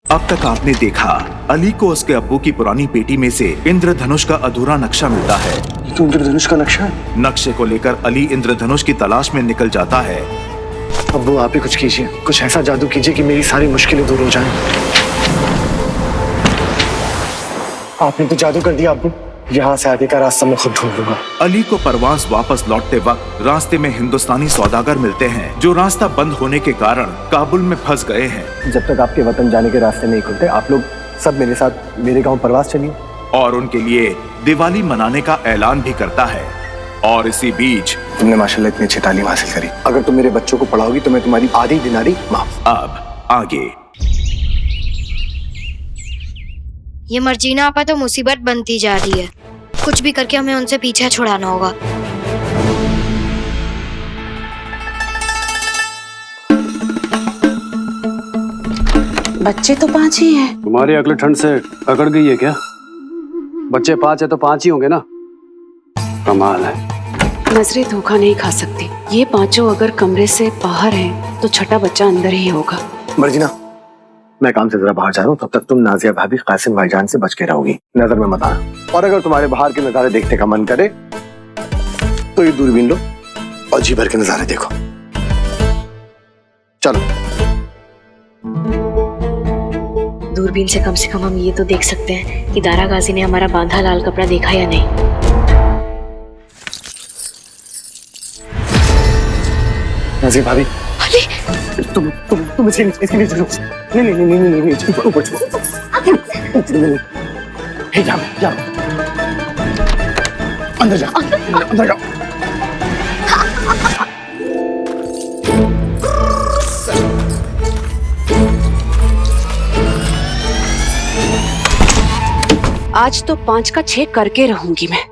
अब तक आपने देखा अली को उसके अब्बू की पुरानी पेटी में से इंद्रधनुष का अधूरा नक्शा मिलता है। ये तो इंद्रधनुष का नक्शा है। नक्शे को लेकर अली इंद्रधनुष की तलाश में निकल जाता है। अब्बू आप ही कुछ कीजिए, कुछ ऐसा जादू कीजिए कि मेरी सारी मुश्किलें दूर हो जाएं। आपने तो जादू कर दिया अब्बू, यहाँ से आगे का रास्ता मैं खुद ढूंढ लूंगा। अली को परवास वापस लौटते वक्त रास्ते में हिंदुस्तानी सौदागर मिलते हैं जो रास्ता बंद होने के कारण काबुल में फंस गए हैं। जब तक आपके वतन जाने के रास्ते नहीं खुलते आप लोग सब मेरे साथ मेरे गांव परवास चलिए। और उनके लिए दिवाली मनाने का ऐलान भी करता है। और इसी बीच तुमने माशाल्लाह इतनी अच्छी तालीम हासिल करी, अगर तुम मेरे बच्चों को पढ़ाओगी तो मैं तुम्हारी आधी दिनारी माफ। अब आगे ये मर्जीना आपा तो मुसीबत बनती जा रही है। कुछ भी करके हमें उनसे पीछा छुड़ाना होगा। बच्चे तो 5 ही हैं। तुम्हारी अकल ठंड से अकड़ गई है क्या? बच्चे 5 है तो 5 ही होंगे ना। कमाल है। नजरें धोखा नहीं खा सकती। ये 5 अगर कमरे से बाहर हैं तो छठा बच्चा अंदर ही होगा। मर्जीना मैं काम से जरा बाहर जा रहा हूँ, तब तक तुम नाजिया भाभी कासिम भाईजान से बच के रहोगी, नजर में मत आना। और अगर तुम्हारे बाहर के नजारे देखने का मन करे तो ये दूरबीन लो और जी भर के नजारे देखो। चलो। दूरबीन से कम हम ये तो देख सकते हैं कि दारा गाजी ने हमारा बांधा लाल कपड़ा देखा या नहीं। नाजिया भाभी तुम इसके नीचे लो। नहीं ऊपर जाओ अंदर जाओ। आज तो 5 का 6 करके रहूंगी मैं।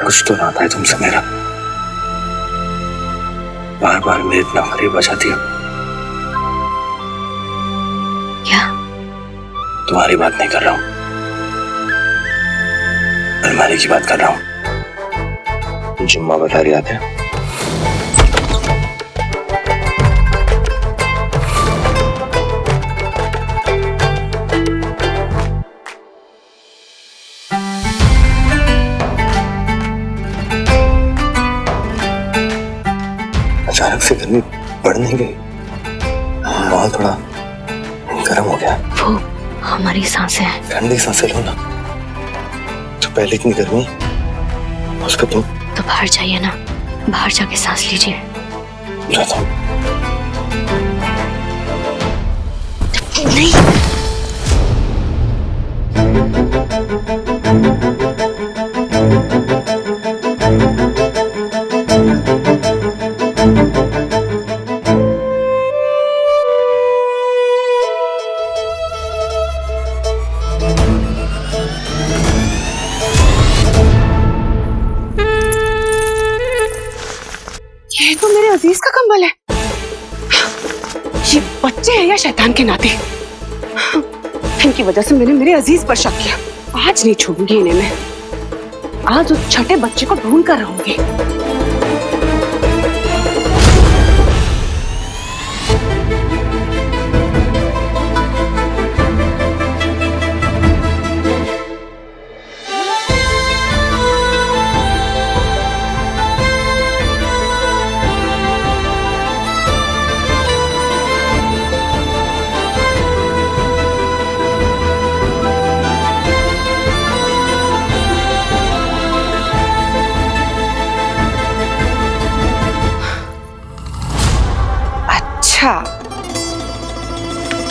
कुछ तो नाता है तुमसे मेरा, बार बार मैं इतना करीब आ जाती हूँ। क्या? तुम्हारी बात नहीं कर रहा हूँ, अलमारी की बात कर रहा हूँ। जुम्मा बता रही आते हैं। अचानक से गर्मी बढ़ नहीं गई, माहौल थोड़ा गर्म हो गया। वो हमारी सांसें हैं। ठंडी सांसें लो ना, तो पहले इतनी गर्मी उसको तुम तो बाहर जाइए ना, बाहर जाके सांस लीजिए। जाता हूँ। नहीं ये तो मेरे अजीज का कंबल है। ये बच्चे हैं या शैतान के नाते? इनकी वजह से मैंने मेरे अजीज पर शक किया। आज नहीं छोड़ूंगी इन्हें मैं। आज उस छठे बच्चे को ढूंढ कर रहूंगी।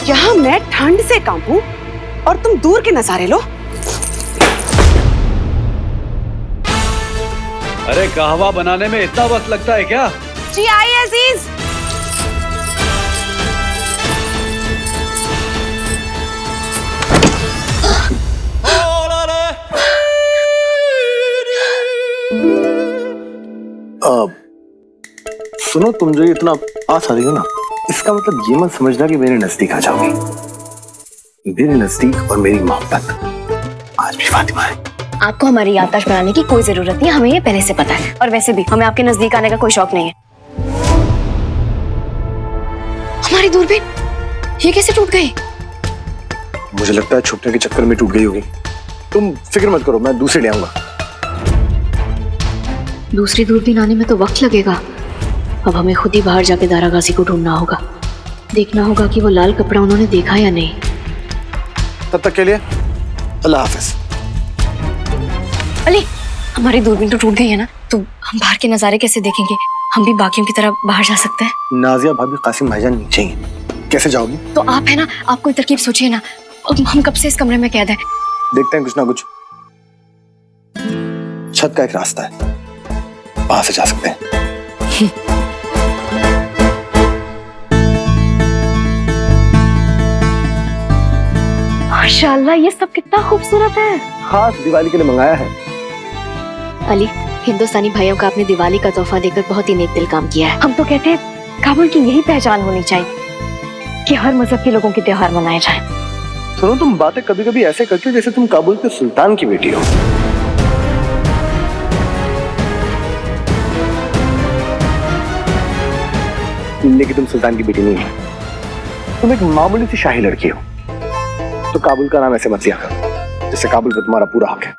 यहाँ मैं ठंड से कांपूं और तुम दूर के नजारे लो। अरे कहवा बनाने में इतना वक्त लगता है क्या? जी आइए अजीज। सुनो, तुम जो ये इतना पास आ रही हो ना, इसका मतलब ये मत समझना कि मेरे नजदीक आ जाओगी। मेरे नजदीक और मेरी मोहब्बत आज भी फातिमा है। आपको हमारी याददाश्त बनाने की कोई जरूरत नहीं, हमें ये पहले से पता है। और वैसे भी हमें आपके नजदीक आने का कोई शौक नहीं है। हमारी दूरबीन ये कैसे टूट गई? मुझे लगता है छुपने के चक्कर में टूट गई होगी। तुम फिक्र मत करो, मैं दूसरी ले आऊंगा। दूसरी दूरबीन आने में तो वक्त लगेगा। अब हमें खुद ही बाहर जाके दारा गाजी को ढूंढना होगा। देखना होगा कि वो लाल कपड़ा उन्होंने देखा या नहीं। तब तक के लिए अल्लाह हाफिज। अली, हमारी दूरबीन तो टूट गई है ना, तो हम बाहर के नजारे कैसे देखेंगे? हम भी बाकियों की तरह बाहर जा सकते हैं। नाजिया भाभी, कासिम भाईजान नीचे ही हैं। कैसे जाओगी? तो आप है ना, आप कोई तरकीब सोचिए ना। हम कब से इस कमरे में कैद हैं। देखते हैं कुछ ना कुछ। छत का एक रास्ता है, वहां से जा सकते हैं। माशाल्लाह, ये सब कितना खूबसूरत है। खास दिवाली के लिए मंगाया है। अली, हिंदुस्तानी भाइयों का आपने दिवाली का तोहफा देकर बहुत ही नेक दिल काम किया है। हम तो कहते हैं काबुल की यही पहचान होनी चाहिए कि हर मजहब के लोगों के त्योहार मनाए जाएं। सुनो, तुम बातें कभी कभी ऐसे करती हो जैसे तुम काबुल के सुल्तान की बेटी हो। लेकिन तुम सुल्तान की बेटी नहीं हो, तुम एक मामूली सी शाही लड़की हो। तो काबुल का नाम ऐसे मत लिया करो जैसे काबुल पे तुम्हारा पूरा हक है।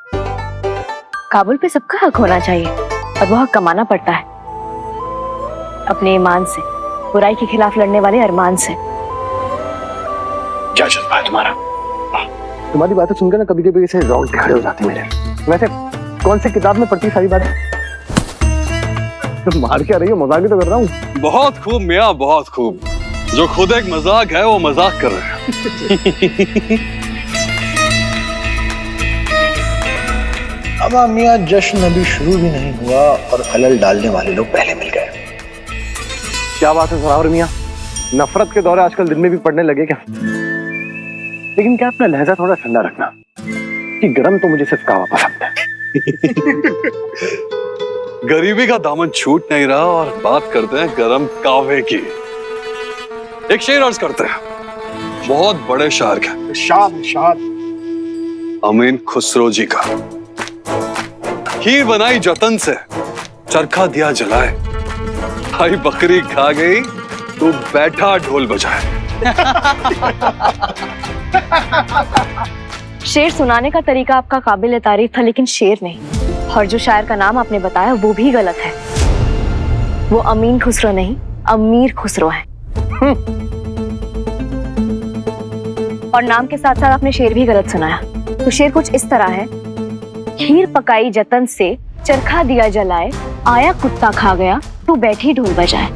काबुल पे सबका हक होना चाहिए और वो हक कमाना पड़ता है अपने ईमान से, बुराई के खिलाफ लड़ने वाले अरमान से। क्या जज्बा है तुम्हारा? तुम्हारी बातें सुनकर ना कभी कभी ऐसे रोंगटे खड़े हो जाते मेरे। वैसे कौन सी किताब में पढ़ती सारी बातें? तुम मार क्या रही हो? मजाक ही तो कर रहा हूँ। बहुत खूब मियाँ, बहुत खूब। जो खुद एक मजाक है वो मजाक कर रहे हैं। अमा मियाँ, जश्न अभी शुरू भी नहीं हुआ और खलल डालने वाले लोग पहले मिल गए। क्या बात है सरावर मियाँ, नफरत के दौरे आजकल दिन में भी पड़ने लगे क्या? लेकिन क्या अपना लहजा थोड़ा ठंडा रखना कि गरम तो मुझे सिर्फ कहवा पसंद है। गरीबी का दामन छूट नहीं रहा और बात करते हैं गरम कावे की। एक शेर अर्ज करते हैं, बहुत बड़े शायर का, इरशाद अमीन खुसरो जी का। खीर बनाई जतन से, चरखा दिया जलाए, भाई बकरी खा गई तू बैठा ढोल बजाए। शेर सुनाने का तरीका आपका काबिल तारीफ था, लेकिन शेर नहीं। और जो शायर का नाम आपने बताया वो भी गलत है। वो अमीन खुसरो नहीं, अमीर खुसरो है। और नाम के साथ साथ आपने शेर भी गलत सुनाया। तो शेर कुछ इस तरह है, खीर पकाई जतन से, चरखा दिया जलाए, आया कुत्ता खा गया तू बैठी ढोल बजाए।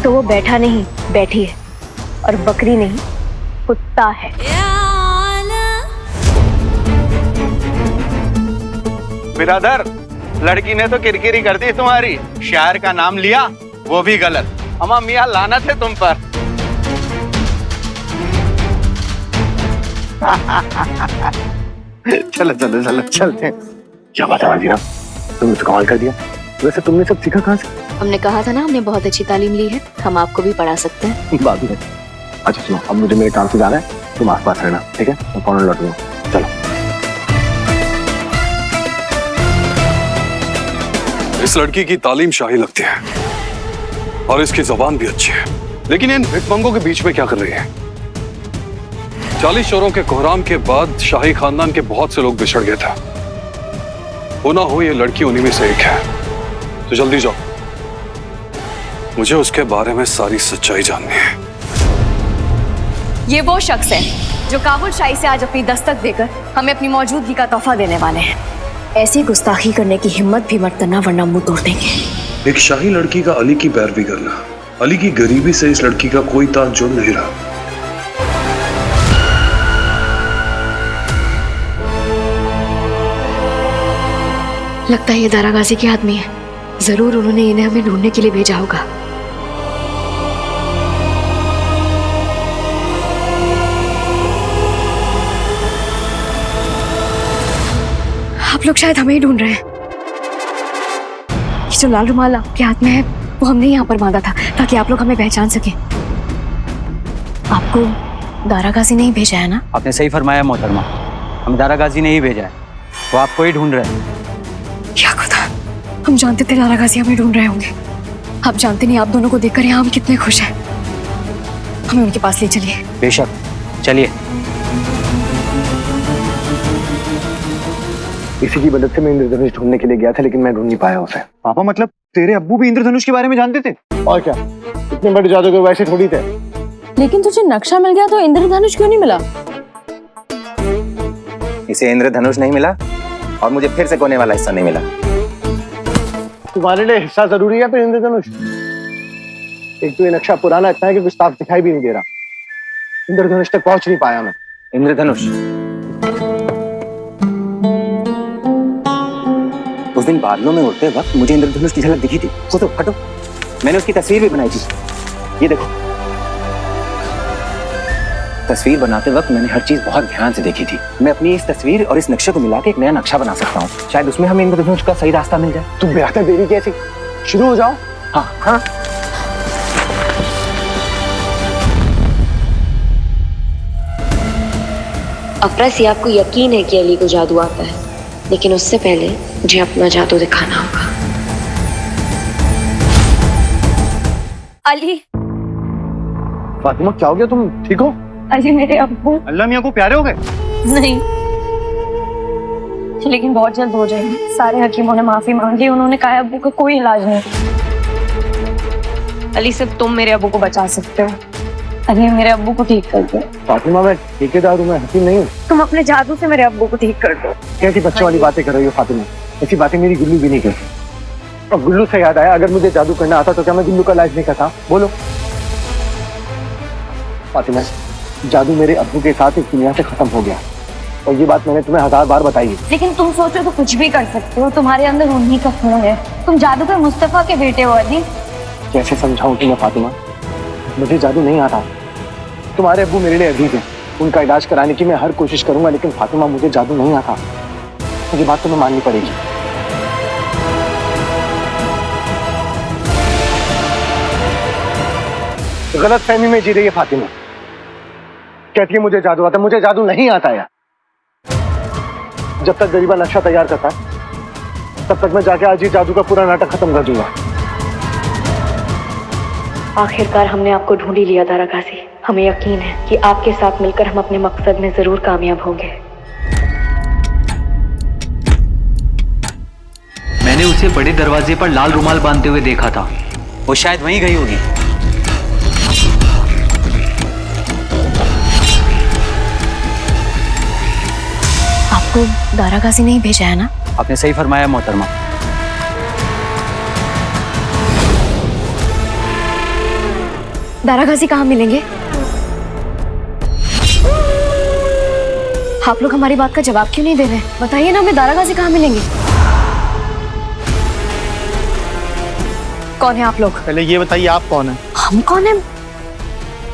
तो वो बैठा नहीं बैठी है, और बकरी नहीं कुत्ता है। बिरादर, लड़की ने तो किरकिरी कर दी तुम्हारी। शायर का नाम लिया वो भी गलत। अम्मा मियाँ, लानत है तुम पर। चलो चलो चलो चलते हैं। क्या बात है वाजीरा, तुमने तो कमाल कर दिया। वैसे तुमने सब सीखा कहाँ से? हमने कहा था ना, हमने बहुत अच्छी तालीम ली है, हम आपको भी पढ़ा सकते हैं। बात ही है। अच्छा सुनो, अब मुझे मेरे काम से जाना है, तुम आस पास रहना, ठीक है? मैं फौरन लौटूंगा। चलो। इस लड़की की तालीम शाही लगती है और इसकी जुबान भी अच्छी है, लेकिन इन भिकमंगों के बीच में क्या कर रही है? 40 चोरों के कोहराम के बाद शाही खानदान के बहुत से लोग बिछड़ गए थे। हो ना हो ये लड़की उन्हीं में से एक है। तो जल्दी जाओ, मुझे उसके बारे में सारी सच्चाई जाननी है। ये वो शख्स है जो काबुल शाही से आज अपनी दस्तक देकर हमें अपनी मौजूदगी का तोहफा देने वाले हैं। ऐसी गुस्ताखी करने की हिम्मत भी मत करना, वरना मुंह तोड़ देंगे। एक शाही लड़की का अली की पैरवी करना, अली की गरीबी से इस लड़की का कोई ताल्लुक नहीं रहा। लगता है ये दारा गाजी के आदमी है। जरूर उन्होंने इन्हें हमें ढूंढने के लिए भेजा होगा। आप लोग शायद हमें ही ढूंढ रहे हैं। ये जो लाल रुमाल आपके हाथ में है वो हमने यहाँ पर बांधा था ताकि आप लोग हमें पहचान सके। आपको दारा गाजी नहीं भेजा है ना? आपने सही फरमाया मोहतरमा, हम दारा गाजी नहीं भेजा है, वो आपको ही ढूंढ रहे हैं। क्या खुदा, हम जानते थे दारा गाजी हमें ढूंढ रहे होंगे। आप जानते नहीं, आप दोनों को देखकर यहाँ हम कितने खुश हैं। हमें उनके पास ले चलिए। बेशक, चलिए। इसी की मदद से मैं इंद्रधनुष ढूंढने के लिए गया था, लेकिन मैं ढूंढ नहीं पाया उसे। पापा मतलब तेरे अब्बू भी इंद्रधनुष के बारे में जानते थे? और क्या, इतने बड़े जादूगर वैसे थोड़ी थे। लेकिन तुझे नक्शा मिल गया तो इंद्रधनुष क्यों नहीं मिला? इसे इंद्रधनुष नहीं मिला और मुझे फिर से कोने वाला हिस्सा नहीं मिला। तुम्हारे लिए हिस्सा जरूरी है फिर इंद्रधनुष? एक तो ये नक्शा पुराना इतना है कि कुछ साफ दिखाई भी नहीं दे रहा। इंद्रधनुष तक पहुंच नहीं पाया मैं। इंद्रधनुष उस दिन बादलों में उड़ते वक्त मुझे इंद्रधनुष की झलक दिखी थी। तो हटो, मैंने उसकी तस्वीर भी बनाई थी। ये देखो, तस्वीर बनाते वक्त मैंने हर चीज बहुत ध्यान से देखी थी। मैं अपनी इस तस्वीर और इस नक्शे को मिला के एक नया नक्शा बना सकता हूँ। शायद उसमें हमें इंद्रधनुष का सही रास्ता मिल जाए। तुम बेहतर देरी कैसे, शुरू हो जाओ। हाँ हाँ। अफरासी, आपको यकीन है कि अली को जादू आता है, लेकिन उससे पहले मुझे अपना जादू दिखाना होगा। अली, फातिमा क्या हो गया, तुम ठीक हो? अली मेरे अब्बू अल्लाह मियां को प्यारे हो गए? नहीं, लेकिन बहुत जल्द हो जाएंगे। सारे हकीमों ने माफी मांग ली, उन्होंने कहा अब्बू का कोई इलाज नहीं। अली, सिर्फ तुम मेरे अब्बू को बचा सकते हो। अली, मेरे अब्बू को ठीक कर दो। फातिमा, मैं ठेकेदार हूँ, मैं हकीम नहीं हूँ। तुम अपने जादू से मेरे अब्बू को ठीक कर दो। कैसी बच्चों वाली बातें कर रही हो फातिमा? ऐसी बातें मेरी गुल्लू भी नहीं करती। और गुल्लू से याद आया, अगर मुझे जादू करना आता तो क्या मैं गुल्लू का इलाज नहीं करता? बोलो फातिमा, जादू मेरे अब्बू के साथ इस दुनिया से खत्म हो गया, और ये बात मैंने तुम्हें 1000 बार बताई है। लेकिन तुम सोचो तो कुछ भी कर सकते हो। तुम्हारे अंदर उन्हीं का खून है। तुम जादूगर मुस्तफा के बेटे हो अली। कैसे समझाऊं तुम्हें फातिमा, मुझे जादू नहीं आता। तुम्हारे अब्बू मेरे लिए अजीज हैं, उनका इलाज कराने की मैं हर कोशिश करूंगा, लेकिन फातिमा मुझे जादू नहीं आता। मुझे बात तुम्हें माननी पड़ेगी। गलत फहमी में जी रही है फातिमा। कहती है मुझे जादू आता, मुझे जादू नहीं आता यार। जब तक गरीबा नक्शा तैयार करता है तब तक मैं जाके आज ये जादू का पूरा नाटक खत्म कर दूंगा। आखिरकार हमने आपको ढूंढ ही लिया दारा गाजी। हमें यकीन है कि आपके साथ मिलकर हम अपने मकसद में जरूर कामयाब होंगे। मैंने उसे बड़े दरवाजे पर लाल रुमाल बांधते हुए देखा था। वो शायद वहीं गई होगी। आपको दारा गाजी नहीं भेजा है ना? आपने सही फरमाया मोहतरमा। दारा गाजी कहाँ मिलेंगे? आप लोग हमारी बात का जवाब क्यों नहीं दे रहे? बताइए ना, हमें दारा गाजी कहाँ मिलेंगे? कौन है आप लोग? पहले ये बताइए आप कौन है? हम कौन है?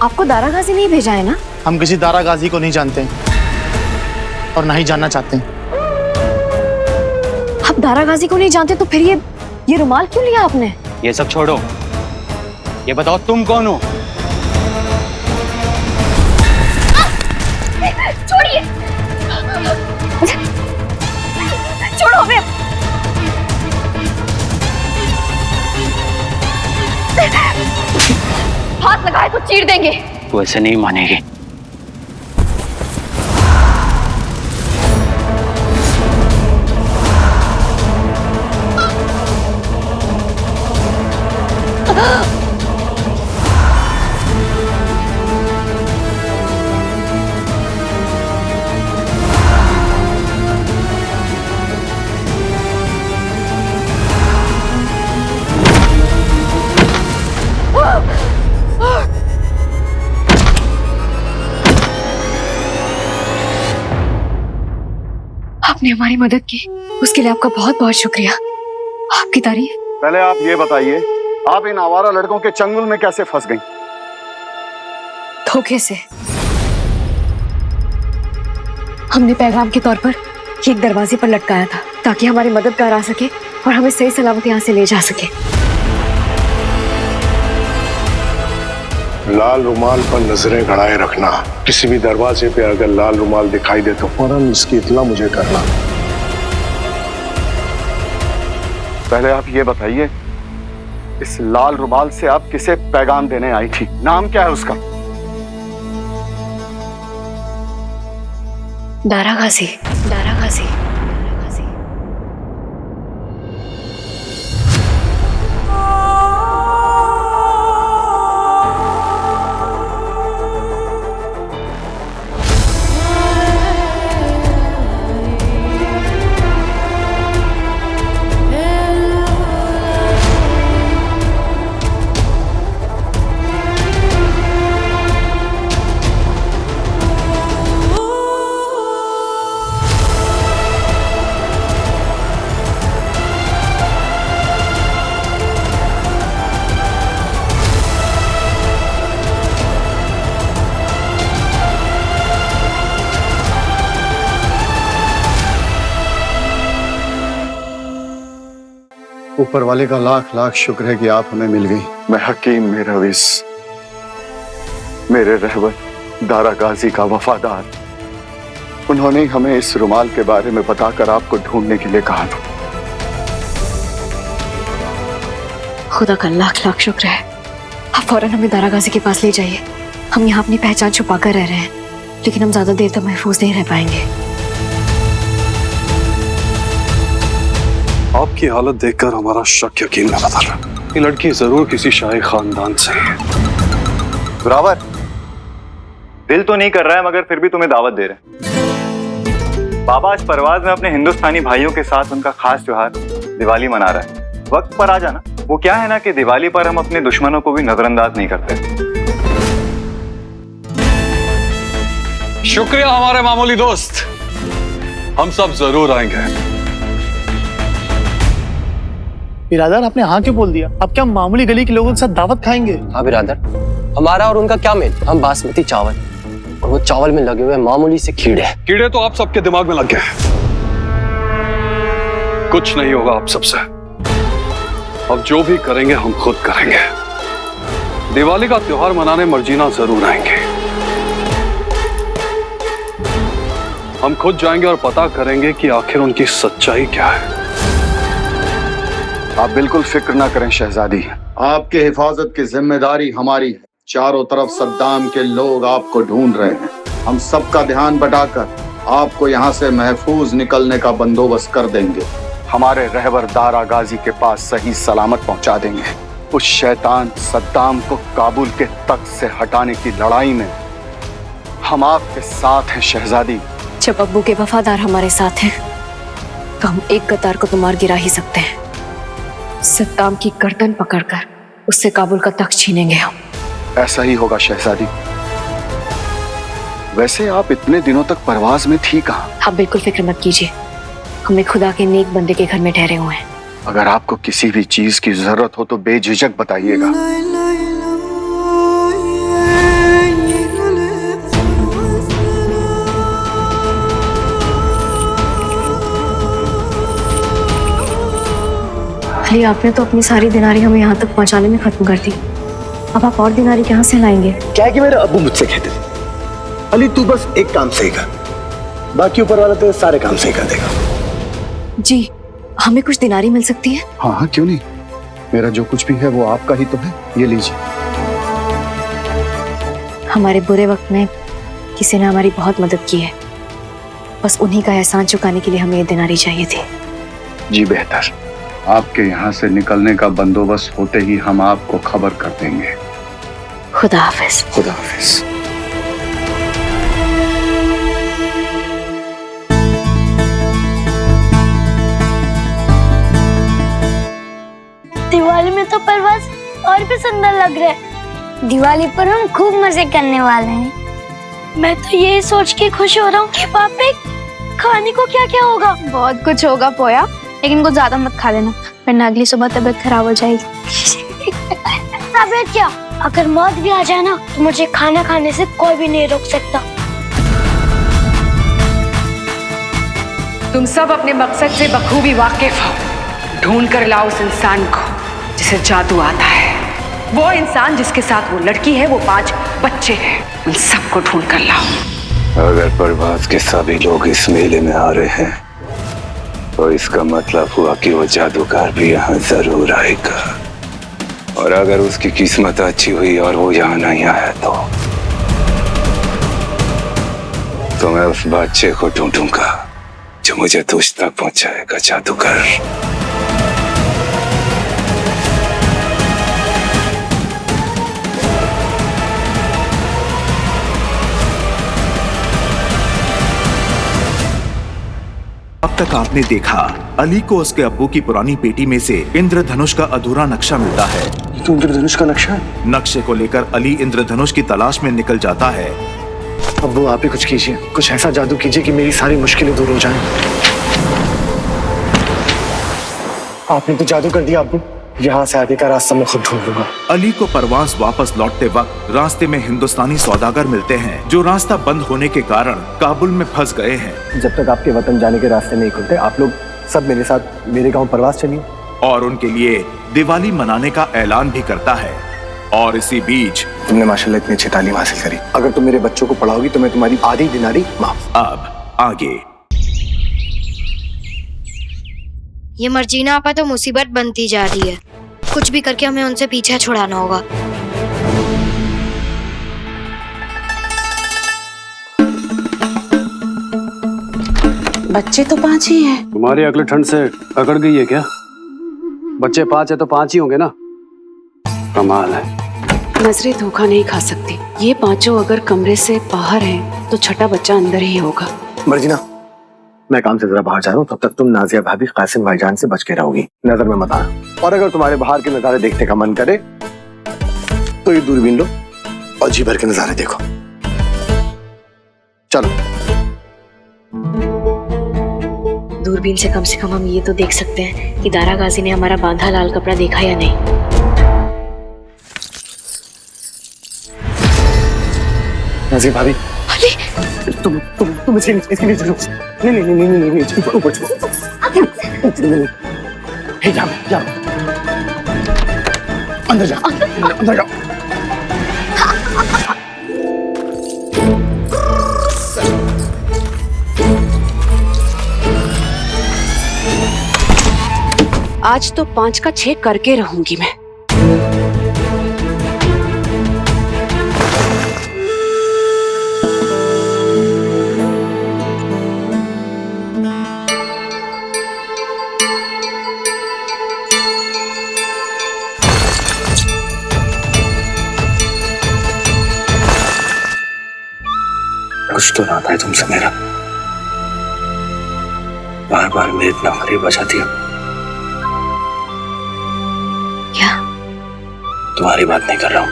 आपको दारा गाजी नहीं भेजा है ना? हम किसी दारा गाजी को नहीं जानते और ना ही जानना चाहते हैं। आप दारा गाजी को नहीं जानते तो फिर ये रुमाल क्यों लिया आपने? ये सब छोड़ो, ये बताओ तुम कौन हो? छोड़िए, छोड़ो हमें। हाथ लगाए तो चीर देंगे। वो ऐसे नहीं मानेगी। आपने हमारी मदद की, उसके लिए आपका बहुत बहुत शुक्रिया। आपकी तारीफ। पहले आप ये बताइए, आप इन आवारा लड़कों के चंगुल में कैसे फंस गई? धोखे से। हमने पैगाम के तौर पर एक दरवाजे पर लटकाया था ताकि हमारी मददगार आ सके और हमें सही सलामत यहाँ से ले जा सके। लाल रुमाल पर नजरें गड़ाए रखना। किसी भी दरवाजे पे अगर लाल रुमाल दिखाई दे तो फौरन इसकी इत्तला मुझे करना। पहले आप ये बताइए, इस लाल रुमाल से आप किसे पैगाम देने आई थी? नाम क्या है उसका? दारा गाजी, दारा गाजी। ऊपर वाले का लाख लाख शुक्र है कि आप हमें मिल गई। मैं हकीम, मेरा रवीस, मेरे रहबर दारा गाजी का वफादार, उन्होंने हमें इस रुमाल के बारे में बताकर आपको ढूंढने के लिए कहा था। खुदा का लाख लाख शुक्र है। आप फौरन हमें दारा गाजी के पास ले जाइए। हम यहाँ अपनी पहचान छुपा कर रह रहे हैं, लेकिन हम ज्यादा देर तक महफूज नहीं रह पाएंगे। आपकी हालत देखकर हमारा शक यकीन में बदल रहा। ये लड़की जरूर किसी शाही खानदान से है। बराबर दिल तो नहीं कर रहा है, मगर फिर भी तुम्हें दावत दे रहे हैं। बाबा आज परवाज में अपने हिंदुस्तानी भाइयों के साथ उनका खास त्योहार दिवाली मना रहा है। वक्त पर आ जाना। वो क्या है ना कि दिवाली पर हम अपने दुश्मनों को भी नजरअंदाज नहीं करते। शुक्रिया हमारे मामूली दोस्त, हम सब जरूर आएंगे। बिरादर, आपने हाँ क्यों बोल दिया? अब क्या हम मामूली गली के लोगों के साथ दावत खाएंगे? हाँ बिरादर, हमारा और उनका क्या मेल? हम बासमती चावल और वो चावल में लगे हुए मामूली से कीड़े। कीड़े तो आप सबके दिमाग में लग गए। कुछ नहीं होगा आप सबसे। अब जो भी करेंगे हम खुद करेंगे। दिवाली का त्योहार मनाने मर्जीना जरूर आएंगे। हम खुद जाएंगे और पता करेंगे कि आखिर उनकी सच्चाई क्या है। आप बिल्कुल फिक्र ना करें शहजादी, आपके हिफाजत की जिम्मेदारी हमारी है। चारों तरफ सद्दाम के लोग आपको ढूंढ रहे हैं। हम सबका ध्यान बटाकर आपको यहाँ से महफूज निकलने का बंदोबस्त कर देंगे। हमारे रहबर दारा गाजी के पास सही सलामत पहुँचा देंगे। उस शैतान सद्दाम को काबुल के तख्त से हटाने की लड़ाई में हम आपके साथ हैं शहजादी। जब अब्बू के वफादार हमारे साथ हैं, तो हम एक गद्दार को तो मार गिरा ही सकते हैं। सद्दाम की गर्दन पकड़कर उससे काबुल का तख्त छीनेंगे हम। ऐसा ही होगा शहजादी। वैसे आप इतने दिनों तक परवाज में थी कहाँ? आप बिल्कुल फिक्र मत कीजिए, हमें खुदा के नेक बंदे के घर में ठहरे हुए हैं। अगर आपको किसी भी चीज की जरूरत हो तो बेझिझक बताइएगा। अली, आपने तो अपनी सारी दिनारी हमें यहाँ तक पहुँचाने में खत्म कर दी। अब आप और दिनारी कहाँ से लाएंगे? क्या है कि मेरे अब्बू मुझसे कहते थे, अली तू बस एक काम सही कर, बाकी ऊपर वाला तेरे सारे काम सही कर देगा। जी, हमें कुछ दिनारी मिल सकती है? हाँ हाँ, क्यों नहीं। मेरा जो कुछ भी है वो आपका ही तो है, ये लीजिए। हमारे बुरे वक्त में किसी ने हमारी बहुत मदद की है, बस उन्हीं का एहसान चुकाने के लिए हमें ये दिनारी चाहिए थी। जी बेहतर, आपके यहाँ से निकलने का बंदोबस्त होते ही हम आपको खबर कर देंगे। खुदा हाफिज। खुदा हाफिज। दिवाली में तो परवाज और भी सुंदर लग रहा है। दिवाली पर हम खूब मजे करने वाले हैं। मैं तो ये सोच के खुश हो रहा हूँ कि वहाँ पे खाने को क्या क्या होगा। बहुत कुछ होगा पोया, लेकिन कुछ ज्यादा मत खा लेना, वरना अगली सुबह तबीयत खराब हो जाएगी। तबीयत क्या, अगर मौत भी आ जाए ना तो मुझे खाना खाने से कोई भी नहीं रोक सकता। तुम सब अपने मकसद से बखूबी वाकिफ हो। ढूंढ कर लाओ उस इंसान को जिसे जादू आता है। वो इंसान जिसके साथ वो लड़की है, वो 5 बच्चे हैं, उन सबको ढूंढ कर लाओ। अगर प्रभास के सभी लोग इस मेले में आ रहे हैं तो इसका मतलब हुआ कि वो जादूगर भी यहाँ जरूर आएगा। और अगर उसकी किस्मत अच्छी हुई और वो यहाँ नहीं आया तो मैं उस बच्चे को ढूंढूंगा जो मुझे तुझ तक पहुंचाएगा जादूगर। अब तक आपने देखा अली को उसके अब्बू की पुरानी पेटी में से इंद्रधनुष का अधूरा नक्शा मिलता है। ये तो इंद्रधनुष का नक्शा है। नक्शे को लेकर अली इंद्रधनुष की तलाश में निकल जाता है। अब्बू आप ही कुछ कीजिए, कुछ ऐसा जादू कीजिए कि मेरी सारी मुश्किलें दूर हो जाएं। आपने तो जादू कर दिया अब्बू, यहाँ से आगे का रास्ता मैं खुद ढूंढ लूंगा। अली को परवास वापस लौटते वक्त रास्ते में हिंदुस्तानी सौदागर मिलते हैं जो रास्ता बंद होने के कारण काबुल में फंस गए हैं। जब तक आपके वतन जाने के रास्ते नहीं खुलते, आप लोग सब मेरे साथ मेरे गांव प्रवास चलिए। और उनके लिए दिवाली मनाने का ऐलान भी करता है। और इसी बीच तुमने माशाल्लाह इतनी अच्छी तालीम हासिल करी, अगर तुम मेरे बच्चों को पढ़ाओगी तो मैं तुम्हारी आधी दिनारी माफ। अब आगे ये मर्जीना आपा तो मुसीबत बनती जा रही है। कुछ भी करके हमें उनसे पीछा छुड़ाना होगा। बच्चे तो 5 ही हैं। तुम्हारी अगले ठंड से अकड़ गई है क्या? बच्चे 5 है तो 5 ही होंगे ना। कमाल है। नजरें धोखा नहीं खा सकती। ये 5 अगर कमरे से बाहर हैं तो छठा बच्चा अंदर ही होगा। मर्जीना, मैं काम से जरा बाहर जा रहा हूँ, तब तक तुम नाजिया भाभी कासिम भाईजान से बच के रहोगी, नजर में मत आना। और अगर तुम्हारे बाहर के नजारे देखने का मन करे तो ये दूरबीन लो और जी भर के नजारे देखो। चलो। दूरबीन से कम हम ये तो देख सकते हैं कि दारा गाजी ने हमारा बांधा लाल कपड़ा देखा या नहीं। नाजिया भाभी, तुम इसके नीचे रुक। नहीं, ऊपर चलो। जाओ। अंदर जाओ। आज तो 5 का 6 करके रहूंगी मैं। कुछ तो नाता है तुमसे मेरा। बार मैं इतना करीब आ जाती हूँ। क्या? तुम्हारी बात नहीं कर रहा हूँ,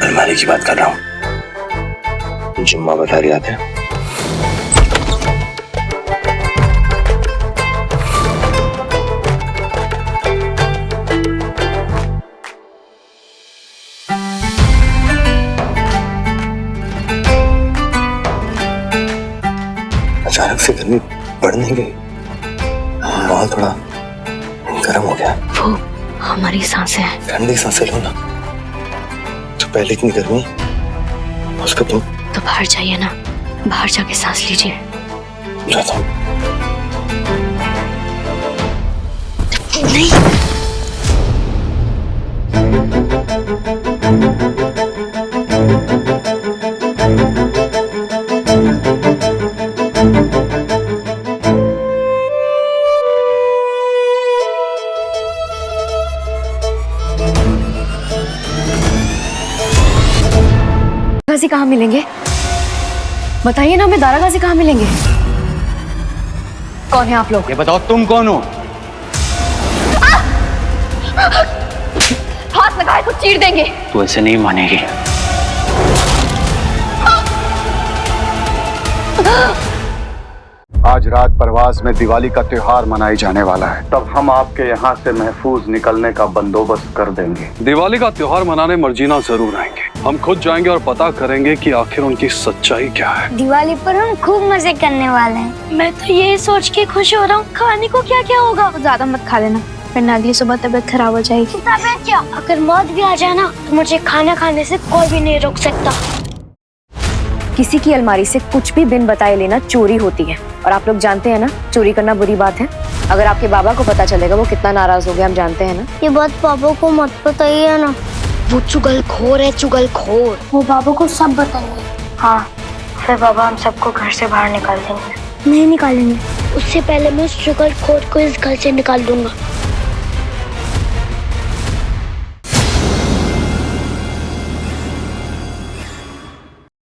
अलमारी की बात कर रहा हूँ। जुम्मा बता रही आते हैं। अचानक से गर्मी बढ़ नहीं गई, माहौल थोड़ा गर्म हो गया। वो हमारी सांसें हैं। ठंडी सांसें लो ना, तो पहले इतनी गर्मी उसका तो बाहर जाइए ना, बाहर जाके सांस लीजिए। जाता हूँ। नहीं, गाजी कहाँ मिलेंगे? बताइए ना, हमें दारा गाजी कहाँ मिलेंगे? कौन है आप लोग? ये बताओ तुम कौन हो? हाथ लगाए तो चीर देंगे। तू ऐसे नहीं मानेगी। आज रात परवास में दिवाली का त्योहार मनाई जाने वाला है, तब हम आपके यहाँ से महफूज निकलने का बंदोबस्त कर देंगे। दिवाली का त्योहार मनाने मर्जीना जरूर आएंगे। हम खुद जाएंगे और पता करेंगे कि आखिर उनकी सच्चाई क्या है। दिवाली पर हम खूब मजे करने वाले हैं। मैं तो ये सोच के खुश हो रहा हूँ, खाने को क्या क्या होगा। ज्यादा मत खा लेना, वरना अगली सुबह तबीयत खराब हो जाएगी। तबीयत क्या, अगर मौत भी आ जाए ना तो मुझे खाना खाने से कोई भी नहीं रोक सकता। किसी की अलमारी से कुछ भी बिन बताए लेना चोरी होती है, और आप लोग जानते हैं ना चोरी करना बुरी बात है। अगर आपके बाबा को पता चलेगा वो कितना नाराज हो गया, हम जानते हैं ना। ये बात पापा को मत बताइए ना, वो चुगलखोर है, चुगलखोर। वो पापा को सब बताएंगे। हाँ, फिर बाबा हम सबको घर से बाहर निकाल देंगे। नहीं निकालेंगे, उससे पहले मैं उस चुगलखोर को इस घर से निकाल दूंगा।